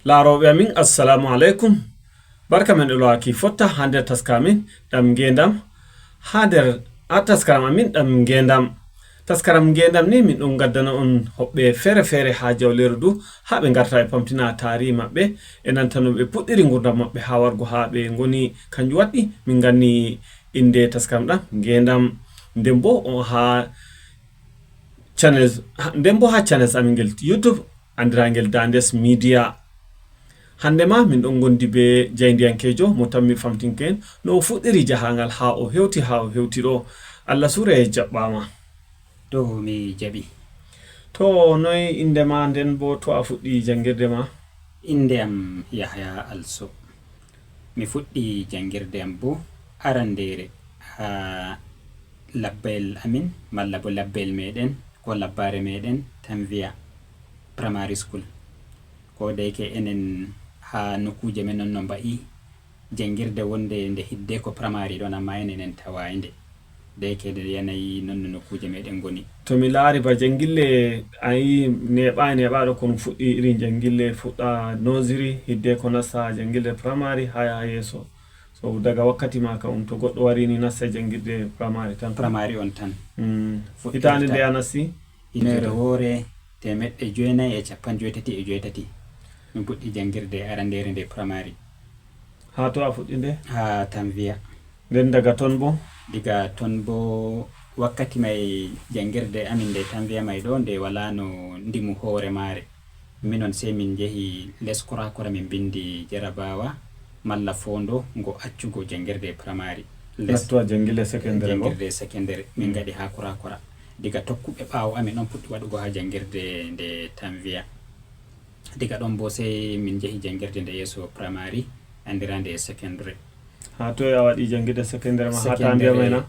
Laroɓe amin assalamu alaikum. Barka men ɗoloaki fotta ha nder taskamin ɗam ngendam ha nder taskaram amin ɗam ngendam. Taskaram ngendam ni min ɗon gaddana on hoɓɓe fere ha jawlerudu ha ɓe garta e pamtina tarihi maɓɓe e nanta no ɓe puɗɗiri gurdam maɓɓe ha wargo ha ɓe ngoni kanjum waɗi min ganni inde taskaram ɗam ngendam nden bo ha channels amin ngel YouTube andirangel Dandes Media. Hande ma min ɗon gondi be jayndiyankejo mo tammi famtinken no o fuɗɗiri jahangal ha o hewti ɗo. Allah sura e jaɓɓama. To mi jaɓi. To noy inde ma nden bo to a fuɗɗi jangirde ma? Inde am Yahaya Also. Mi fuɗɗi jangirde am bo arandere ha labbayel amin malla bo labbayel meɗen ko labbare meɗen Tanviya Primary School. Ko dayke enen ha nokkuje men non no mba'i jangirde wonde nde hidde ko primary ɗon amma enen tawayde dayke de yanayi non no nokkuje meɗen ngoni. To mi laari ba jangille ayi neɓaɗo kono fuɗɗi irin jangille fuɗɗa nursery hidde ko nasta jangirde primary ha yeso. So daga wakkati ma kam to goɗɗo wari ni nasta jangirde primary tan. Primary on tan. Hitande nde a nasti? Inere woore 1988 min puɗɗi jangirde arandere nde primary. Ha to a fuɗɗi nde? Ha Tanviya. Nden daga ton bo? Diga ton bo wakkati may jangirde amin nde Tanviya may ɗo nde wala no ndimu hoore mare. Minon sai min jehi les kurakura min bindi jarabawa malla fondo ngo accugo jangirde primary. Nattuwa jangirde secondary bo? Jangirde secondary min gaɗi ha kurakura. Diga tokkuɓe ɓawo amin on puɗɗi waɗugo ha jangirde nde Tanviya. Diga ɗon bo sai min jehi jangirde nde yeso primary andirande secondary. Ha to a waɗi jangirde secondary ma ha Tanviya mayna?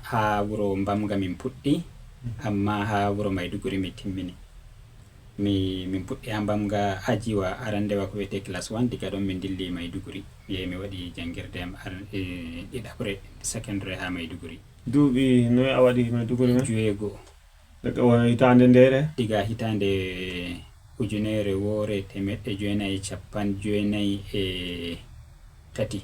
Ha wuro Mbamga min puɗɗi amma ha wuro Maiduguri mi timmini. Min puɗɗi ha Mbamga ajiwa arandewa ko wiyete class 1 diga ɗon min dilli Maiduguri mi waɗi jangirde am ɗiɗaɓre secondary ha Maiduguri. Duuɓi noy a waɗi Maiduguri ma? 7. Daga hitande ndere? Diga hitande 1993.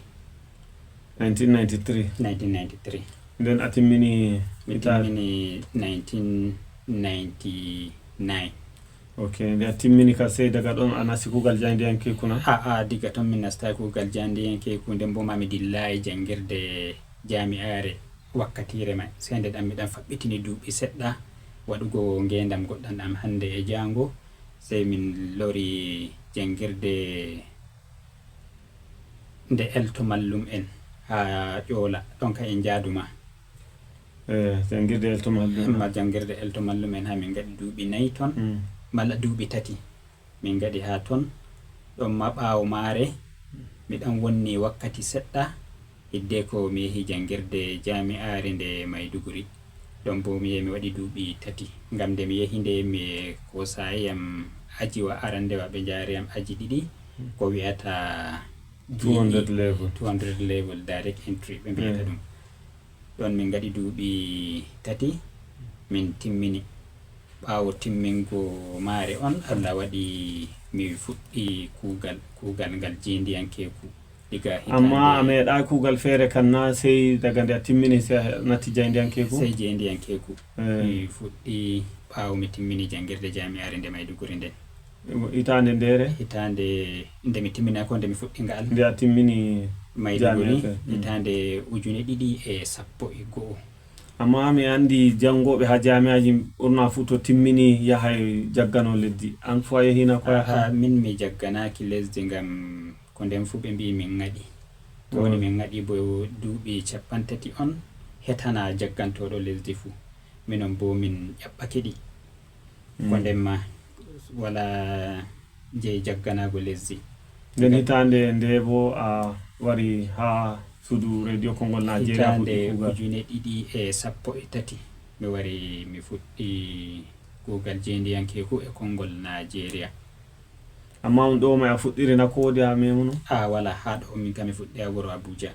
1993. Nden a timmini? Mi timmini 1999. Ok, nde a timmini ka sey daga ɗon a nasti kugal jayndiyankeku na? Diga ton min nasta kugal jayndiyankeku nden bo mami dillayi jangirde jami'are wakkatire may sey nde ɗam miɗan faɓɓitini duuɓi seɗɗa waɗugo ngendam goɗɗam ɗam hande e jango sey min lori jangirde nde elto mallum en ha ƴoola ɗon ka en jaaduma. Jangirde elto mallum. Jangirde elto mallum en ha min gaɗi duuɓi 4 ton malla duuɓi 3 min gaɗi ha ton. ɗon ma ɓaawo maare miɗan wonni wakkati seɗɗa hidde ko mi yehi jangirde jami'are nde Maiduguri. ɗon bo mi yehi mi waɗi duuɓi 3 ngam nde mi yehi nde mi kosayiyam ajiwa arandewa ɓe jariyam aji 2 ko wi'ata 200 level direct entry ɓe mbiyata ɗum. ɗon min gaɗi duuɓi 3 min timmini. ɓaawo timmingo maare on Allah waɗi mi fuɗɗi kugal ngal jendiyankeku diga hitande. Amma a meeɗa kugal feere kan na sey daga nde a timmini sey a natti jayndiyankeku? Sey jendiyankeku mi fuɗɗi ɓaawo mi timmini jangirde jami'are nde Maiduguri nden. Hitande ndere? Hitande nde mi timmina ko nde mi fuɗɗi ngal. Nde a timmini Maiduguri hitande 2011. Amma mi andi jangoɓe ha jami'aji ɓurna fu to timmini yahay jaggano leddi. An fu a yehina ko yaha? Min mi jagganaki lesdi ngam ko nden fu ɓe mbi min ngaɗi. To woni min ngaɗi bo duuɓi 30 on hetana jaggantoɗo lesdi fu. Minon bo min ƴaɓɓake ɗi ko nden ma wala je jagganago lesdi. Nden hitande nde bo a wari ha sudu radio Kongol Nigeria hitande 2013 mi wari mi fuɗɗi kugal jendiyankeku e Kongol Nigeria. Amma on ɗo may a fuɗɗiri na kode ha memuno? Wala ha ɗo min kam mi fuɗɗi ha wuro Abuja.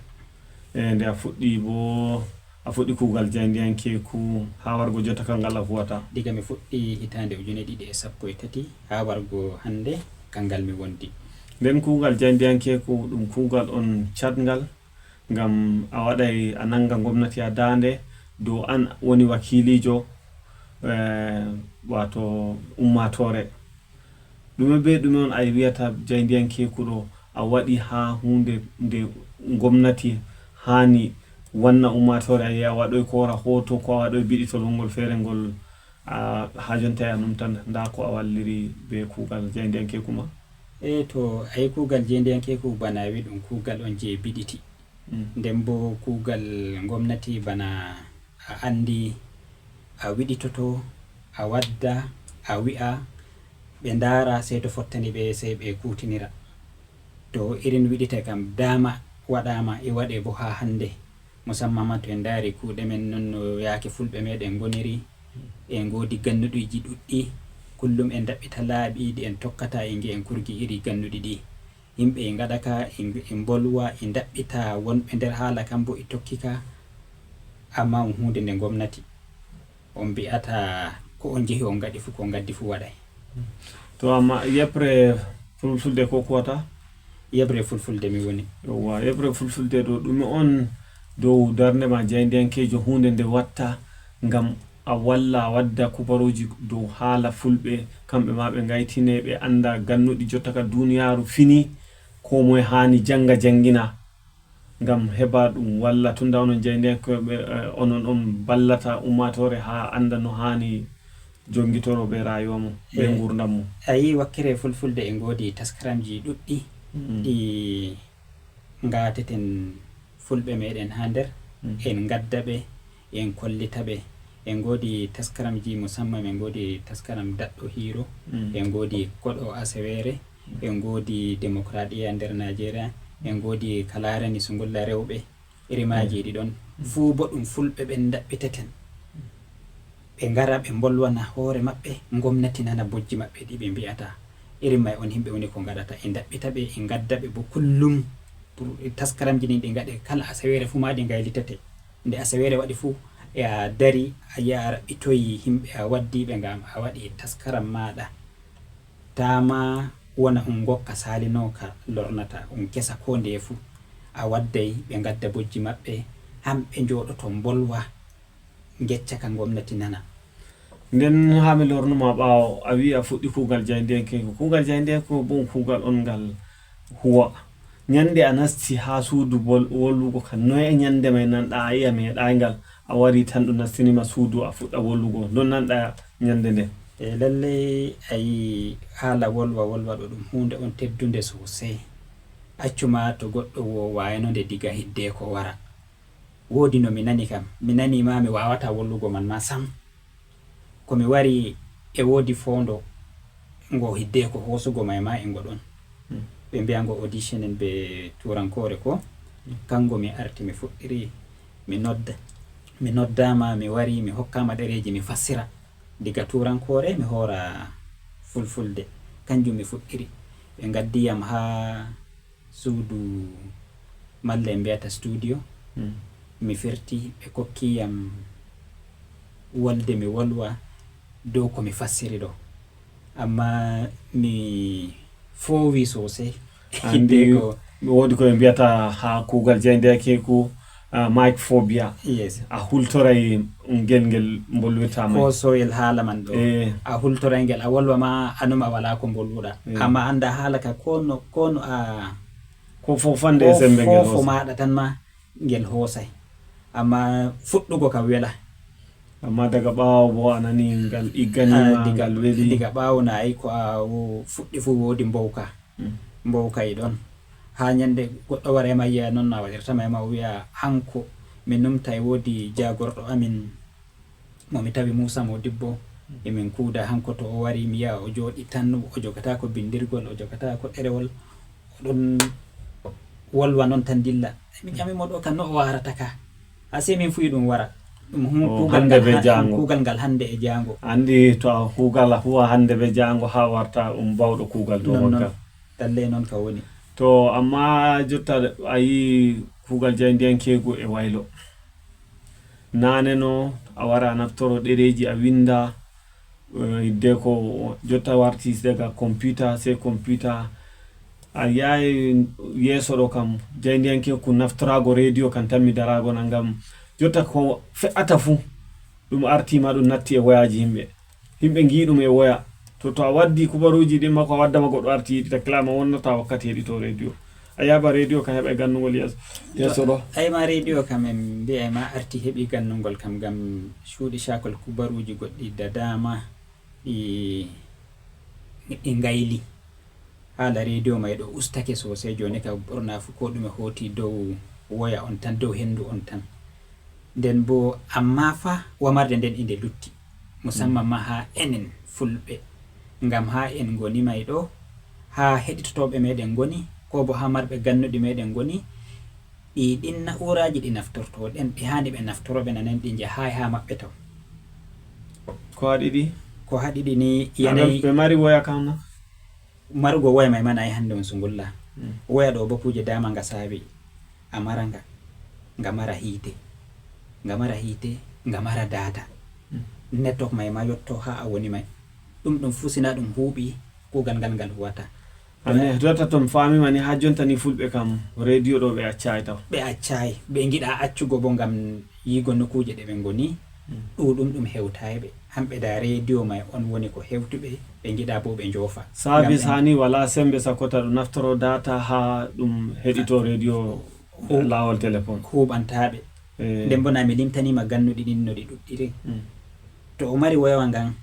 Nde a fuɗɗi bo a fuɗɗi kugal jayndiyankeku ha wargo jotta kangal a huwata? Diga mi fuɗɗi hitande 2013 ha wargo hande kangal mi wondi. nden kuugal jayndiyankeeku ɗum kuugal on catngal ngam a waɗay a nanga gomnati a dande dow an woni wakilijo wato ummatore ɗume be ɗume on ay wiyata jayndiyankeeku ɗo a waɗi ha hunde nde gomnati hani wanna ummatore a yi'a waɗoy ko wara hoto ko a waɗoy biɗitol ngol feere ngol ha jonta a numtan nda ko a walliri be kuugal jayndiyankeeku ma. To ay kuugal jayndiyankeeku bana wi ɗum kuugal on je biɗiti nden bo kuugal gomnati bana a andi a wiɗitoto a wadda a wi'a ɓe ndara sey to fottani ɓe sey ɓe kutinira to irin wiɗite kam dama waɗama e waɗe bo ha hande musamman ma to en dari kuuɗe men non no yaake fulɓe meɗen goniri en godi gannuɗiji ɗuɗɗi kullum en daɓɓita laaɓi ɗi en tokkata e nge en kurgi iri gannuɗi ɗi yimɓe e gaɗaka e bolwa e daɓɓita wonɓe nder haala kam bo e tokkika amma on hunde nde gomnati on mbi'ata ko on jehi on gaɗi fu ko gaddi fu waɗay. To amma yebre fulfulde ko kuwata yebre fulfulde mi woni. Yowwa yebre fulfulde ɗo ɗume on dow darnde ma jayndiyankejo hunde nde watta ngam a walla a wadda kubaruji dow haala fulɓe kamɓe ma ɓe gaytine ɓe anda gannuɗi jotta ka duniyaru fini ko moye hani janga jangina ngam heɓa ɗum walla tunda onon jayndiyankoɓe onon on ballata ummatore ha anda no hani jongitoro ɓe rayuwa mum ɓe gurdam mum. A yi wakkere fulfulde en godi taskaramji ɗuɗɗi ɗi gateten fulɓe meɗen ha nder en gadda ɓe en kollita ɓe en godi taskaramji musamman min godi taskaram daɗɗo hiro en godi koɗo asewere en godi démocraɗia nder Nigeria en godi kalarani sungulla rewɓe irimaji ɗiɗon fuu bo ɗum fulɓe ɓen daɓɓiteten ɓe ngara ɓe bolwana hoore maɓɓe gomnati nana bojji maɓɓe ɗi ɓe mbiyata irin may on himɓe woni ko gaɗata e daɓɓita ɓe e gadda ɓe bo kullum taskaramji ɗin ɗi gaɗe kala asawere fu ma ɗi gaylitete nde asawere waɗi fu e a dari a yi'a a raɓɓitoyi himɓe a waddiɓe ngam a waɗi taskaram maɗa tama wona on gokka salinoka lornata on kesa ko nde fu a wadday ɓe gadda bojji maɓɓe hamɓe joɗoto bolwa gecca ka gomnati nana. Nden ha mi lornuma ɓawo a wi a fuɗɗi kuugal jayndiyankeeko kuugal jayndiyankeeko bon kuugal on ngal huwa ñande a nasti ha suudu wollugo ka noye ñande may nanɗa a yi'a meɗaygal a wari tan ɗo nastinima suudu a fuɗɗa wollugo non nanɗa ñande nde. E lallay ayi haala wolwa ɗo ɗum hunde on teddunde sosai accuma to goɗɗo wayanode diga hidde ko wara woodi no mi nani kam mi nani ma mi wawata wollugo man ma sam ko mi wari e woodi fondo ngo hidde ko hosugo may ma e ngoɗon ɓe mbiyango audition en be turankore ko kango mi arti mi fuɗɗiri mi noddama mi wari mi hokkama ɗereji mi fassira diga turankore mi hora fulfulde kanjum mi fuɗɗiri ɓe gaddiyam ha suudu malle mbiyata studio mi firti ɓe kokkiyam wolde mi wolwa dow ko mi fassiri ɗo amma mi foowi sosai andi woodi koɓe mbiyata ha kuugal jayndiyankeeko mic phobia. Yes. A hultoray ngel bolwitama ko soyel haala man ɗo a hultoray ngel a wolwa ma anuma wala ko bolwuɗa amma anda haala ka kono a ko fofande sembe ngel fofo maɗa tan ma ngel hoosay amma fuɗɗugo ka wela amma daga ɓawo bo anani ngal igganima ngal weli diga ɓawo na ay ko a fuɗɗi fu woodi mbowka e ɗon ha ñande goɗɗo wara ma yiya noon na waɗirtama ma wiya hanko min numta e woodi jagorɗo amin momi tawi Musa Modibbo emin kuuda hanko to o wari mi yiya o jooɗi tan o jogata ko bindirgol o jogata ko ɗerewol oɗon wolwa noon tan dilla mi ƴamimo ɗo kan no o warata ka ha sei min fuyi ɗum wara ɗum kuugal ngal hande e jango andi to a kuugal a huwa hande be jango ha warta bawɗo kuugal to hokka dalle noon ka woni. To amma jotta a yi kuugal jayndiyankeeko e waylo nane no a wara a naftoro ɗereji a winda hidde ko jotta warti daga computer sai computer a yayi yeso ɗo kam jayndiyanke ko naftorago radio kan tan mi darago na ngam jotta ko fe'ata fu ɗum artima ɗum natti e woyaji himɓe giɗum e woya to a waddi kubaruji ɗin ma ko waddama goɗɗo arti yiɗita klama wonnata wakkati heɗito radio a yaba radio kam heɓa gannugol yeso ɗo ayma radio kam en mbi'a ma arti heɓi gannugol kam gam cuuɗi cakol kubaruji goɗɗi da dama ɗi ngayli haala radio may ɗo ustake sosai joni ka ɓurna fu ko ɗume hoti dow woya on tan dow hendu on tan nden bo amma fa wamarde nden inde lutti musamman ma ha enen fulɓe ngam ha en goni may ɗo ha heɗitotoɓe meɗen goni ko bo ha marɓe gannuɗi meɗen goni ɗin na'uraji ɗi naftorto ɗen ɗi hani ɓe naftoroɓe nanen ɗi jahay ha maɓɓe taw ko haɗiɗi ni yanayi ɓe mari woya kam na marugo woya may man ay hande on sungulla woya ɗo bo kuje dama nga saabi a mara nga mara hiite nga mara data network may ma yotto ha a woni may ɗum fusina ɗum huuɓi kugal ngal huwata ane jota to mi famima ni ha jonta ni fulɓe kam radio ɗo ɓe accay taw ɓe accay ɓe giɗa accugo bo ngam yigo nokkuje ɗe ɓe goni ɗum hewtayɓe hamɓe da radio may on woni ko hewtuɓe ɓe giɗa bo ɓe jofa sabis hani wala sembe sakota ɗum naftoro data ha ɗum heɗito radio lawol téléphone huɓantaɓe nden bo na mi limtanima gannuɗi ɗin no ɗi ɗuɗɗiri to o mari woyawa ngan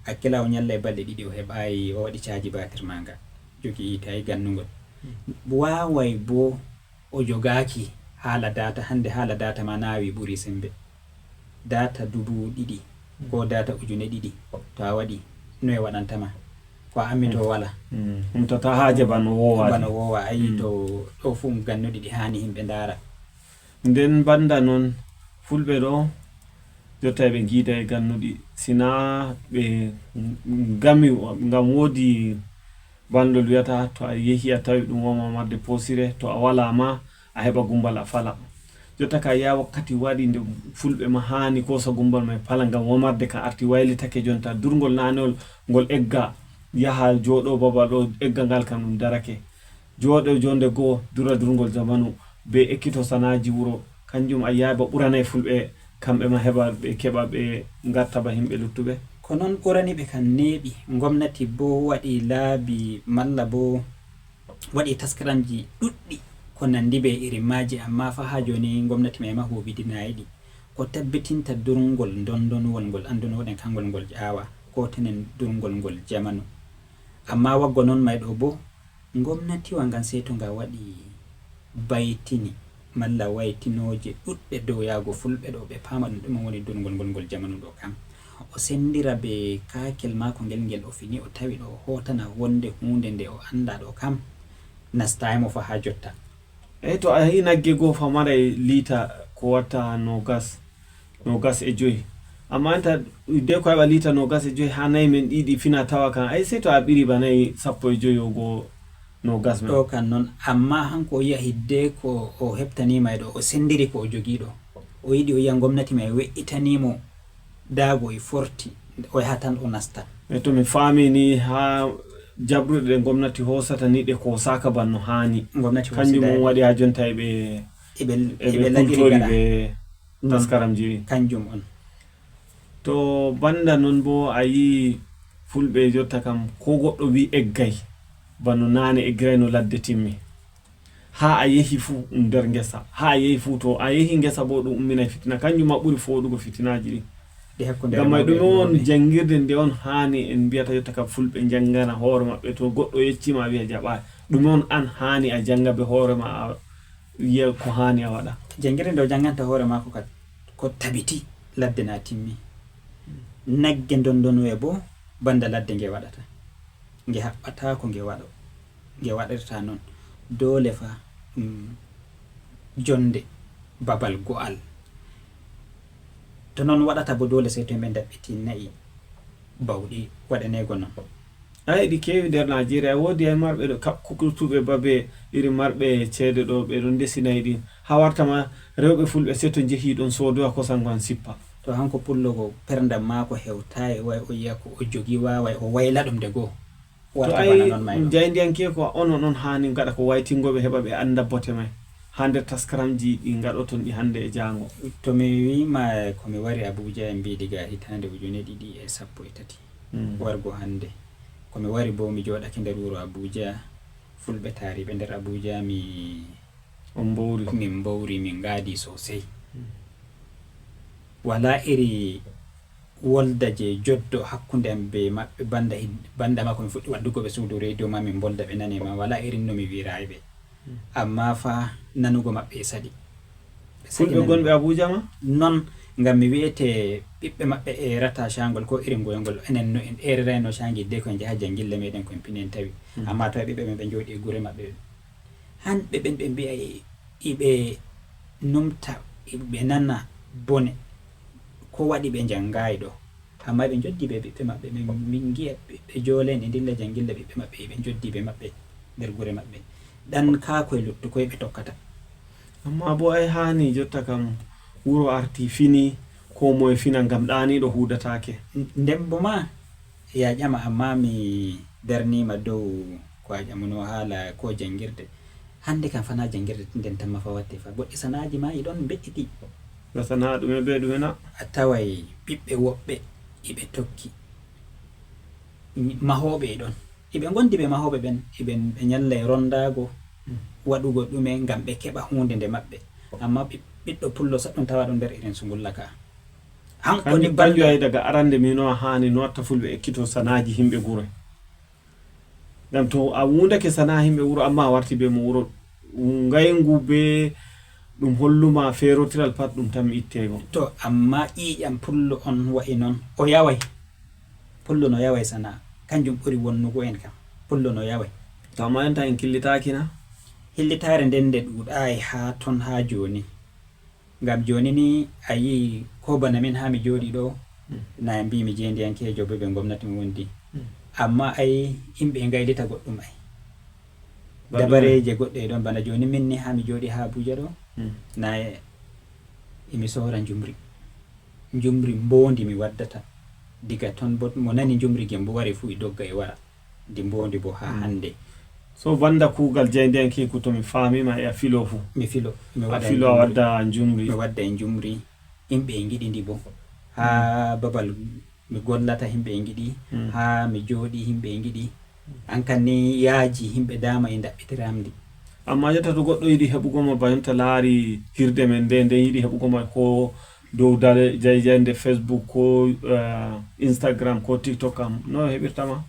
hakkila o ñalla e balɗe ɗiɗi o heɓayi o waɗi caji batir maga jogi yitayi gannugol waway bo o jogaki haala data hande haala data ma nawi ɓuuri sembe data 2,000 ko data 2,000 to a waɗi no e waɗantama ko ammi to wala humtata haaje bano wowa ayi to ɗo fu gannuɗi ɗi hani himɓe ndara nden banda noon fulɓe ɗo jotta ɓe giida e gannuɗi sina ɓe gami ngam woodi bandol wiyata to a yehi a tawi ɗum woma marde posire to a wala ma a heɓa gumbal a fala jotta ka ya wakkati waɗi nde fulɓe ma hani kosa gumbal may fala ngam womarde ka arti waylitake jonta durgol nanol ngol egga yaha jooɗo babal ɗo egga ngal kam ɗum darake jooɗo jonde goo dura durgol zamanu be ekkito sanaji wuro kanjum a yaaba ɓuranay fulɓe kamɓe ma heɓa ɓe keɓa ɓe gartaba himɓe luttuɓe ko noon ɓurani ɓe kan neeɓi gomnati bo waɗi laabi malla bo waɗi taskaramji ɗuɗɗi ko nandi be irin maji amma fa ha joni gomnati may ma huɓidinayi ɗi ko tabbitinta durngol dondonwol ngol andunoɗen kangol ngol ƴaawa ko tenen durngol ngol jamanu amma waggo noon may ɗo bo gomnati wa ngan sey to nga waɗi baytini malla waytinoje ɗuɗɗe dow yaago fulɓe ɗo ɓe pama ɗum ɗum woni durngol ngol jamanu ɗo kam o sendira be kakel mako ngel o fini o tawi ɗo hotana wonde hunde nde o anda ɗo kam nastaymo fa ha jotta to a yi nagge goo famara e liita ko watta nogas e joyi amma anta de ko heɓa liita nogas e joyi ha nayi men ɗiɗi fina tawa kan ay sey to a ɓiri banayi 15 go nogas men ɗo kan noon amma hanko o yiya hidde ko o heɓtanima e ɗo o sendiri ko o jogui ɗo o yiɗi o yiya gomnati may we'itanimo daago e forti o yaha tan o nasta e to mi faami ni ha jabruɗe ɗe gomnati hosata ni ɗe ko saka banno hani kanjum on waɗi ha jonta eɓe kultori ɓe taskaramji ɗi kanjum on to banda non bo a yi fulɓe jotta kam ko goɗɗo wi eggay banno nane eggirayno ladde timmi ha a yehi fu nder ngesa ha a yehi fu to a yehi ngesa bo ɗum umminay fitina kanjum ma ɓuri foɗugo fitinaji ɗi ngam may ɗum on jangirde nde on hani en mbiyata jotta kam fulɓe jangana hoore maɓɓe to goɗɗo yeccima wiya jaɓa ɗum on an hani a janga be hoore ma a yiya ko hani a waɗa jangirde nde o janganta hoore ma ko tabiti ladde na timmi nagge dondonwe bo banda ladde nge waɗata nge haɓɓata ko nge waɗirta noon dole fa jonde babal go'al to noon waɗata bo dole sey to ɓe daɓɓiti nayi bawɗi waɗanego noon ay ɗi kewi nder Nigeria woodi ay marɓe ɗo kukurtuɓe babe iri marɓe ceede ɗo ɓe ɗon desinayi ɗin ha wartama rewɓe fulɓe sey to jeehi ɗon soodowa kosan gon sippa to hanko pullogo perdam mako hewtayi way o yiya ko o jogi waway o wayla ɗum de goo to warta ay bana non may ɗo. jayndiyanke ko onon on hani gaɗa ko waytingoɓe heɓa ɓe anda bote may ha nder taskaramji ɗi gaɗoton ɗi hande e jango. To mi wima komi wari Abuja en mbi diga hitande 2013 wargo hande komi wari bo mi joɗake nder wuro Abuja, fulɓe taariɓe nder Abuja on mbowri min mbowri min ngaadi sosai. Wala iri wolda je joddo hakkunde am be maɓɓe banda ma komi fuɗɗi waddugo ɓe suudu radio ma min bolda ɓe nane ma, wala irin no mi wirayi ɓe. Amma fa nanugo maɓɓe saɗi. fulɓe gonɓe Abuja ma non ngam mi wi'ete ɓiɓɓe maɓɓe erata shangol ko irin goyngol enen no en ererayno shangi de ko en jaha jangille meɗen koen pinen tawi. Amma to ɓiɓɓe men ɓe jooɗi e gure maɓɓe hanɓe ɓen ɓe mbi'a iɓe numta ɓe nana bone ko waɗi ɓe jangayi ɗo, amma ɓe joddi ɓe ɓiɓɓe maɓɓe min gi'a ɓe jolen e dilla jangille ɓiɓɓe maɓɓe ɓe joddi ɓe maɓɓe nder gure maɓɓe ɗan ka koye luttu koye ɓe tokkata. amma bo ay hani jotta kam wuro arti fini ko moye fina ngam ɗaniɗo hudatake. Nden bo ma ya ƴama amma mi darnima dow ko a ƴamuno haala ko jangirde hande kam fana jangirde nden tamma fa watte fa goɗɗi sanaji ma iɗon be'iti ga sana ɗume be ɗume na a taway ɓiɓɓe woɓɓe iɓe tokki mahoɓe iɗon iɓe gondi ɓe mahoɓe ɓen iɓe ñalla e rondago waɗugo ɗume ngam ɓe keɓa hunde nde maɓɓe, amma ɓiɗɗo pullo saɗɗum tawa ɗum nder irin sungulla ka kanjum ay daga arande mino hani no watta fulɓe ekkito sanaji himɓe gure ngam to a wundake sana himɓe wuro amma a warti be mo wuro ngaygu be ɗum holluma ferotiral pat ɗum tan mi ittego. To amma ƴiƴam pullo on wa'i noon o yaway pullo no yaway sana kanjum ɓuri wonnugo en kam pullo no yaway. To amma enta en killitaki na hillitare nden nde ɗuɗayi ha ton ha joni ngam joni ni a yi ko bana min ha mi jooɗi ɗo na mbi mi jendiyankejo be ɓe gomnati mi wondi amma ay yimɓe gaylita goɗɗum ay dabareje goɗɗe ɗon bana joni min ni ha mi jooɗi ha Abuja ɗo na emi sora njumri mbondi mi waddata diga ton bo mo nani njumri gembo wari fu dogga e wara di mbondi bo ha hande. So banda kugal jayndiyanke ko to mi famima e a filo fu mi filo mi wadda njumri mi wadda e njumri yimɓe e giɗi ndi bo ha babal mi gollata himɓe e giɗi ha mi jooɗi himɓe e giɗi an kan ni yaaji himɓe dama e daɓɓitiramdi. amma jotta to goɗɗo yiɗi heɓugoma bayonta laari hirde men nde yiɗi heɓugoma ko dow jayjande Facebook ko Instagram ko TikTok kam no heɓirtama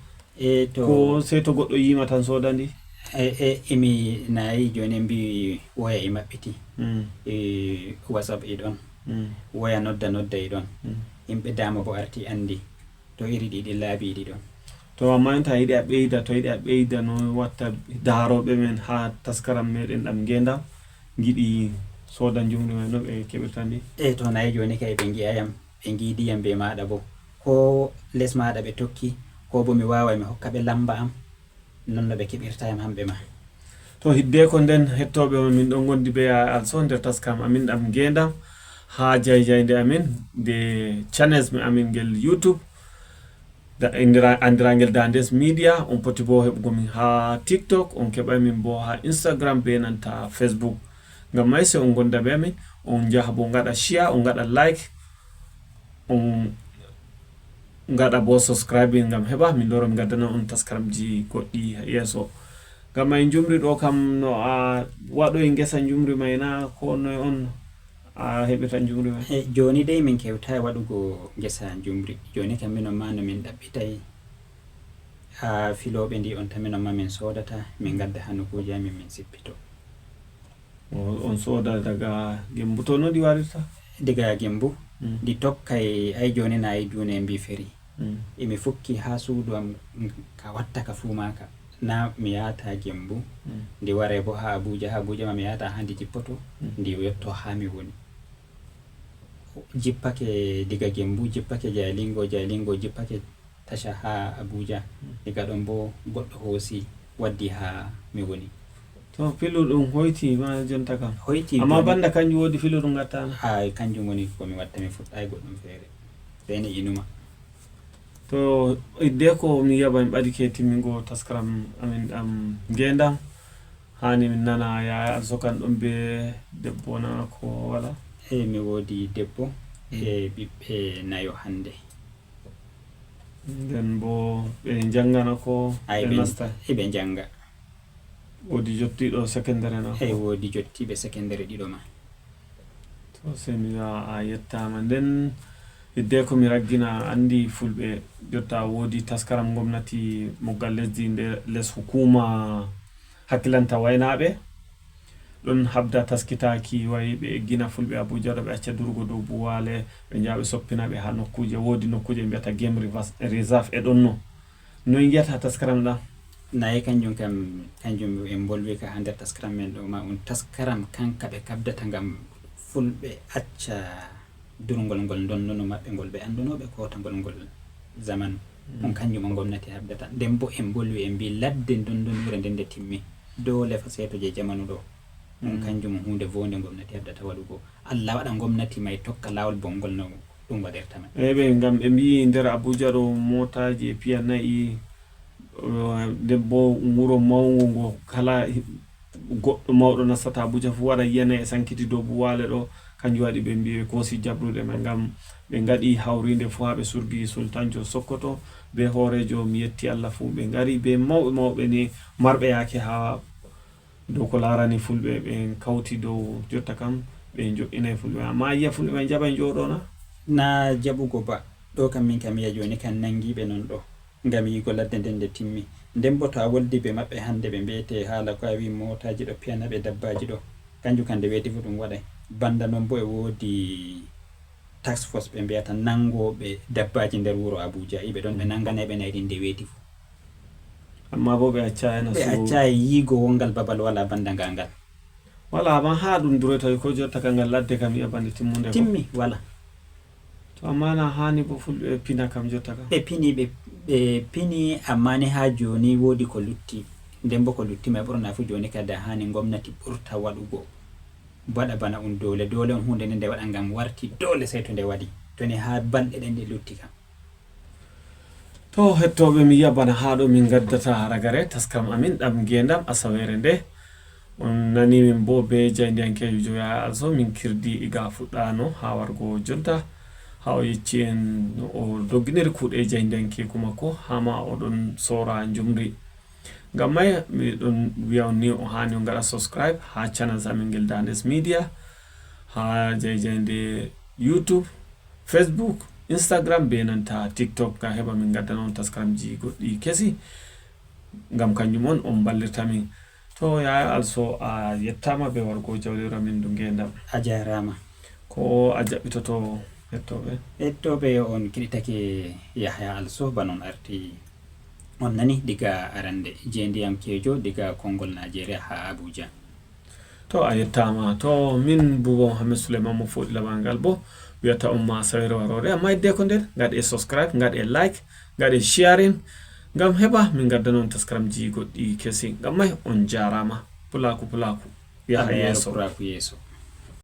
to ko sey to goɗɗo yima tan sodandi emi nayi joni mbi woya e maɓɓiti WhatsApp e ɗon woya nodda e ɗon yimɓe dama bo arti andi to iri ɗiɗi laabi ɗi ɗon. To amma enta yiɗi a ɓeyda no watta daroɓe men ha taskaram meɗen ɗam Ngendam giɗi soda njumri men no ɓe keɓirtandi to nayi joni kay ɓe gi'ayam ɓe giidiyam be maɗa bo ko les maɗa ɓe tokki ko bo mi wawa mi hokka ɓe lamba am non no ɓe keɓirtayam hamɓe ma. To hidde ko nden hettoɓe min ɗon gondi be also nder taskam amin ɗam Ngendam ha jayjayde amin de channels mi amin ngel YouTube andirangel Dandes Media. On poti bo heɓugomin ha TikTok, on keɓamin bo ha Instagram be nanta Facebook. Ngam may se on gonda be amin on jaha bo ngaɗa share, on ngaɗa like, on ngaɗa bo subscribing ngam heɓa min loro mi gaddana on taskaramji goɗɗi yeso. Ngam may njumri ɗo kam no a waɗoy ngesa njumri may na ko noy on a heɓirta njumri may? Joni dai min kewta waɗugo ngesa njumri joni kam minon ma no min ɗaɓɓitay ha filoɓe ndi on tan minon ma min sodata min gadda ha nokkuje amin min sippito. On soda daga Gembu to no ɗi warirta? Diga Gembu ɗi tokkay ay joni na ay dune mbi feri emi fukki ha suudu am ka watta ka fu maka na mi yata Gembu ndi ware bo ha Abuja ma mi yata handi jippoto ndi yetto ha mi woni jippake diga Gembu jippake Jalingo jippake tasha ha Abuja diga ɗon bo goɗɗo hoosi waddi ha mi woni. To filu ɗum hoyti ma jonta kam hoyti amma banda kanjum wodi filu ɗum gattana? Kanjum woni ko mi watta mi fuɗɗay goɗɗum feere seni inuma. to idde ko mi yaba en ɓadi ke timmingo taskaram amin ɗam ngendam hani min nana ya alsokan ɗon be debbo na ko wala mi wodi debbo e ɓiɓɓe nayo hande nden bo ɓe jangana ko ɓe nasta ɓe janga wodi jottiɗo secondary na wodi jottiɓe secondary ɗiɗo ma to se mi a yettama nden idde ko mi raggina andi fulɓe jotta wodi taskaram gomnati moggal lesdi nde les hukuma hakkilanta waynaɓe ɗon habda taskitaki wayi ɓe eggina fulɓe Abuja ɗo ɓe acca durgo dow buwale ɓe jaaɓe soppinaɓe ha nokkuje wodi nokkuje mbiyata game reserve e ɗon no yiyata taskaram ɗam nayi kanjum en bolwi ka ha nder taskaram men ɗo ma on taskaram kanka ɓe kabdata ngam fulɓe acca durgol ngol donnono maɓɓe ngol ɓe andunoɓe kotagol ngol zamanu on kanjum on gomnati habdata nden bo en bolwi en mbi ladde dondonire nden nde timmi dole fa seeto je jamanu ɗo on kanjum hunde vonde gomnati habdata waɗugo Allah waɗa gomnati may tokka lawol bongol no ɗum waɗirta man ɓe ngam ɓe mbi nder Abuja ɗo motaji e piya nayi debbo wuro mawngo ngo kala goɗɗo mawɗo nastata Abuja fu waɗa yiyana e sankiti dow buwale ɗo kanjum waɗi ɓe mbi ɓe koosi jabrude men ngam ɓe gaɗi hawride fu ha ɓe surgi sultanjo Sokoto be hoorejo mi yetti Allah fu ɓe ngari be mawɓe ni marɓe yaake ha dow ko larani fulɓe ɓe kawti dow jotta kam ɓe jo'inay fulɓe amma yiya fulɓe ɓe jaɓa jooɗona na jaɓugo ba ɗo kam min kam yiya joni kan nangiɓe non ɗo ngam yigo ladde nden nde timmi nden bo to a woldi ɓe maɓɓe hande ɓe mbiyete haala ko a wi motaji ɗo piyana ɓe dabbaji ɗo kanjum kan nde weeti fu ɗum waɗay banda noon bo e woodi tax force ɓe mbiyata nangoɓe dabbaji nder wuro Abuja iɓe ɗon ɓe nanganeɓe nayɗi nde weeti fu amma bo ɓe accayi yigo wongal babal wala banda ngal wala ma ha ɗum duro tawi ko jotta ka ngal ladde kam yiya bande timmude timmi wala to amma na hani bo fulɓe pina kam jotta kam ɓe pini amma ni ha joni woodi ko lutti nden bo ko lutti mai ɓurna fu joni kada hani gomnati ɓurta waɗugo waɗa bana on dole on hunde nde waɗa ngam warti dole sai to nde waɗi to ni ha balɗe ɗen ɗe lutti kam to hettoɓe mi yiya bana ha ɗo min gaddata ragare taskam amin ɗam ngendam asawere nde on nani min bo be jayndiyankejo Joya Also min kirdi iga fuɗɗano ha wargo jonta ha o yecci en o dogginiri kuuɗe jayndiyankeku makko hama oɗon sora jumri ngam may miɗon wiya on ni o hani o gaɗa subscribe ha channel amin ngel Dandes Media ha jeyjande YouTube, Facebook, Instagram be nanta TikTok ga heɓa min gadda noon taskaramji goɗɗi kesi ngam kanjum on ballirta min to Yaya Also a yettama be wargo jawlira min du ngendam a jarama ko a jaɓɓitoto hettoɓe on kiɗitake Yahya Also banon arti on nani diga arande jeydiyankejo diga Kongol Nigeria ha Abuja to a yettama to min Buba Mohammed Suleiman mo foɗi lamal ngal bo wiyata on ma sawere warore amma idde ko nder gaɗe subscribe gaɗe like gaɗe sharing ngam heɓa min gadda noon taskaramji goɗɗi kesi ngam may on jarama pulaku Yahya yeeso